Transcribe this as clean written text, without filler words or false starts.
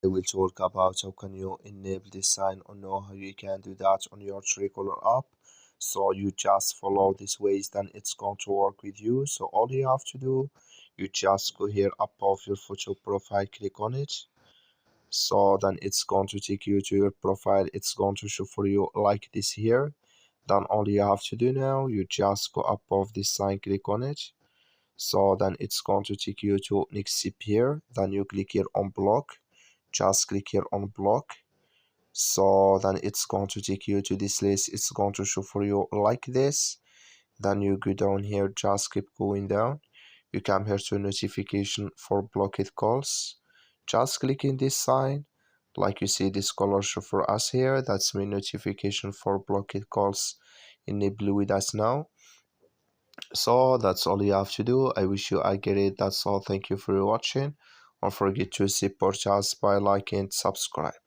I will talk about how can you enable this sign or know how you can do that on your Truecaller app. So you just follow these ways, then it's going to work with you. So all you have to do, you just go here above your photo profile, click on it. So then it's going to take you to your profile. It's going to show for you like this here. Then all you have to do now, you just go above this sign, click on it. So then it's going to take you to next step here. Then you click here on block. Just click here on block. So then it's going to take you to this list. It's going to show for you like this. Then you go down here, just keep going down. You come here to notification for blocked calls. Just click in this sign. Like you see this color show for us here. That's my notification for blocked calls enable with us now. So that's all you have to do. I wish you I get it. That's all. Thank you for watching. Don't forget to support us by liking and subscribe.